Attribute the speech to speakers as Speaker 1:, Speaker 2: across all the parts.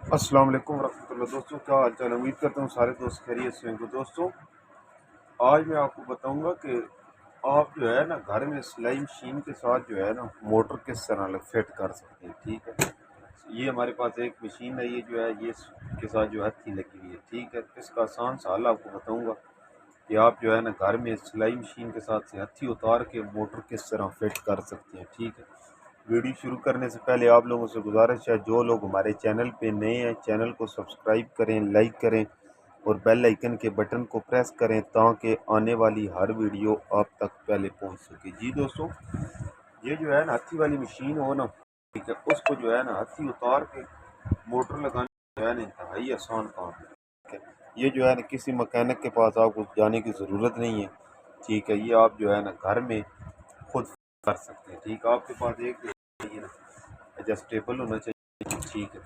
Speaker 1: अस्सलाम वालेकुम वरहमतुल्लाह। दोस्तों क्या हाल चाल है? उम्मीद करता हूँ सारे दोस्त खैरियत से होंगे। दोस्तों आज मैं आपको बताऊंगा कि आप जो है ना घर में सिलाई मशीन के साथ जो है ना मोटर किस तरह फिट कर सकते हैं। ठीक है, ये हमारे पास एक मशीन है, ये जो है ये के साथ जो हत्थी लगी हुई है। ठीक है, इसका आसान सा हल आपको बताऊंगा कि आप जो है ना घर में सिलाई मशीन के साथ से हत्थी उतार के मोटर किस तरह फिट कर सकते हैं। ठीक है, वीडियो शुरू करने से पहले आप लोगों से गुजारिश है, जो लोग हमारे चैनल पे नए हैं चैनल को सब्सक्राइब करें, लाइक करें और बेल आइकन के बटन को प्रेस करें ताकि आने वाली हर वीडियो आप तक पहले पहुंच सके। जी दोस्तों, ये जो है ना हत्थी वाली मशीन हो ना, ठीक है, उसको जो है ना हत्थी उतार के मोटर लगाना जो है ना इंतहाई आसान काम है। ठीक है, ये जो है ना किसी मकैनिक के पास आपको जाने की ज़रूरत नहीं है। ठीक है, ये आप जो है ना घर में खुद कर सकते हैं। ठीक है, आपके पास एक चाहिए ना एडजस्टेबल होना चाहिए। ठीक है,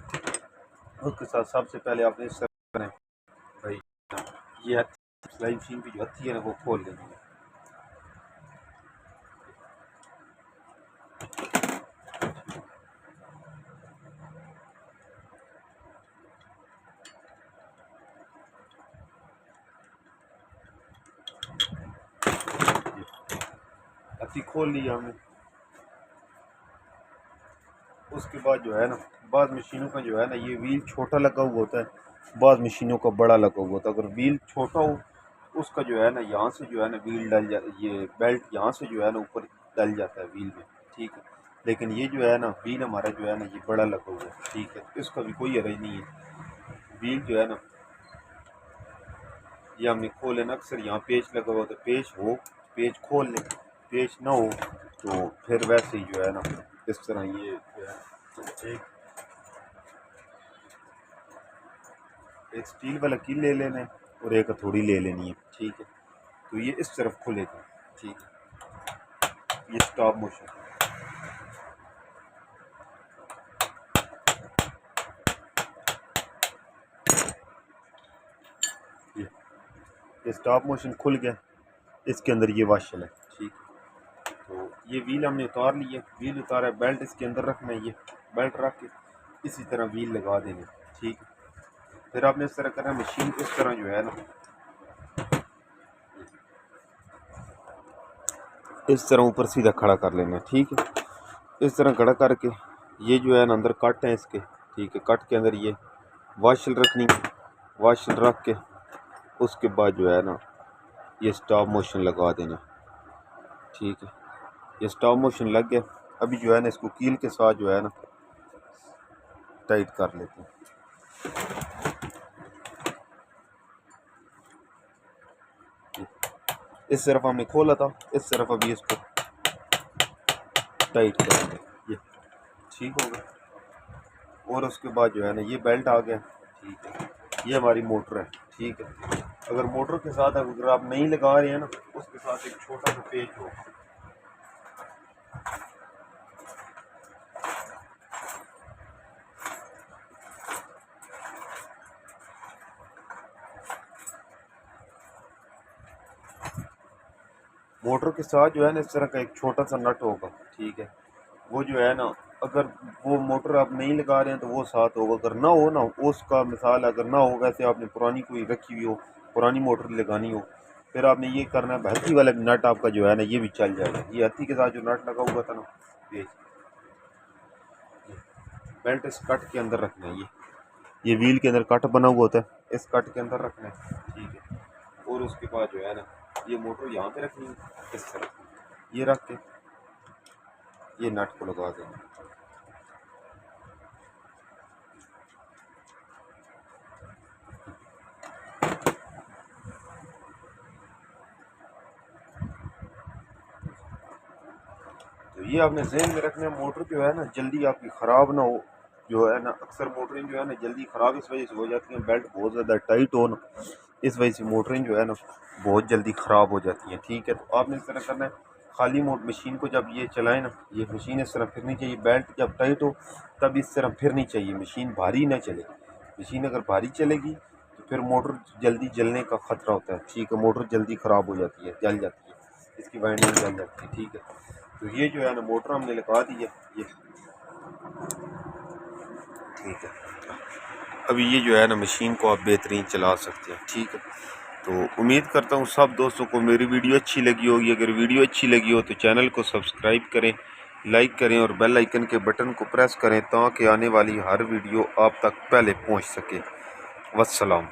Speaker 1: उसके साथ सबसे पहले आपने इस तरह करें भाई, ये सिलाई मशीन की जो हत्थी है ना वो खोल लेनी है। हत्थी खोल लिया हमने। उसके बाद जो है ना बाद मशीनों का जो है ना ये व्हील छोटा लगा हुआ होता है, बाद मशीनों का बड़ा लगा हुआ होता है। अगर व्हील छोटा हो उसका जो है ना यहाँ से जो है ना व्हील डल जा, ये बेल्ट यहाँ से जो है ना ऊपर डल जाता है व्हील में। ठीक है, लेकिन ये जो है ना व्हील हमारा जो है ना ये बड़ा लगा हुआ है। ठीक है, इसका भी कोई हरज नहीं है। व्हील जो है ना ये हमने खोल लेना। अक्सर यहाँ पेच लगा हुआ, तो पेच हो पेच खोल लें, पेच ना हो तो फिर वैसे ही जो है ना इस तरह ये जो है एक स्टील वाला कील ले लेना है और एक हथौड़ी ले लेनी है। ठीक है, तो ये इस तरफ खुलेगा। ठीक है, ये स्टॉप मोशन, ये स्टॉप मोशन खुल गया। इसके अंदर ये वाशल है। ठीक है, तो ये व्हील हमने उतार लिया, व्हील उतारा, बेल्ट इसके अंदर रखना है। ये बेल्ट रख के इसी तरह व्हील लगा देने। ठीक है, फिर आपने इस तरह करना है, मशीन को इस तरह जो है ना इस तरह ऊपर सीधा खड़ा कर लेना है। ठीक है, इस तरह खड़ा करके ये जो है ना अंदर कट है इसके। ठीक है, कट के अंदर ये वाशल रखनी, वाशल रख के उसके बाद जो है ना ये स्टॉप मोशन लगा देना। ठीक है, ये स्टॉप मोशन लग गया। अभी जो है ना इसको कील के साथ जो है ना टाइट कर लेते हैं। इस तरफ हमने खोला था, इस तरफ अभी इसको टाइट करेंगे। ये ठीक हो गया और उसके बाद जो है ना ये बेल्ट आ गया। ठीक है, ये हमारी मोटर है। ठीक है, अगर मोटर के साथ अगर आप नहीं लगा रहे हैं ना उसके साथ एक छोटा सा पेच हो, मोटर के साथ जो है ना इस तरह का एक छोटा सा नट होगा। ठीक है, वो जो है ना अगर वो मोटर आप नहीं लगा रहे हैं तो वो साथ होगा, अगर ना हो ना उसका मिसाल अगर ना हो, वैसे आपने पुरानी कोई रखी हुई हो, पुरानी मोटर लगानी हो, फिर आपने ये करना है, हत्थी वाला नट आपका जो है ना ये भी चल जाएगा। ये हत्थी के साथ जो नट लगा हुआ था ना ये बेल्ट इस कट के अंदर रखना है। ये व्हील के अंदर कट बना हुआ होता है, इस कट के अंदर रखना है। ठीक है, और उसके बाद जो है ना ये मोटर यहाँ पे रखनी है, इस तरह ये रख के ये नट को लगा देना। तो ये आपने जहन में रखना है, मोटर जो है ना जल्दी आपकी ख़राब ना हो। जो है ना अक्सर मोटरें जो है ना जल्दी ख़राब इस वजह से हो जाती हैं, बेल्ट बहुत ज़्यादा टाइट हो ना, इस वजह से मोटरें जो है ना बहुत जल्दी ख़राब हो जाती हैं। ठीक है, तो आपने इस तरह करना है, खाली मशीन को जब ये चलाएं ना, ये मशीन इस तरह फिरनी चाहिए, बेल्ट जब टाइट हो तब इस तरह फिरनी चाहिए, मशीन भारी ना चले। मशीन अगर भारी चलेगी तो फिर मोटर जल्दी जलने का ख़तरा होता है। ठीक है, मोटर जल्दी ख़राब हो जाती है, जल जाती है, इसकी वाइंडिंग जल जाती है। ठीक है, तो ये जो है ना मोटर हमने लगा दी है ये। ठीक है, अभी ये जो है ना मशीन को आप बेहतरीन चला सकते हैं। ठीक है, तो उम्मीद करता हूँ सब दोस्तों को मेरी वीडियो अच्छी लगी होगी। अगर वीडियो अच्छी लगी हो तो चैनल को सब्सक्राइब करें, लाइक करें और बेल आइकन के बटन को प्रेस करें ताकि आने वाली हर वीडियो आप तक पहले पहुँच सके। वस्सलाम।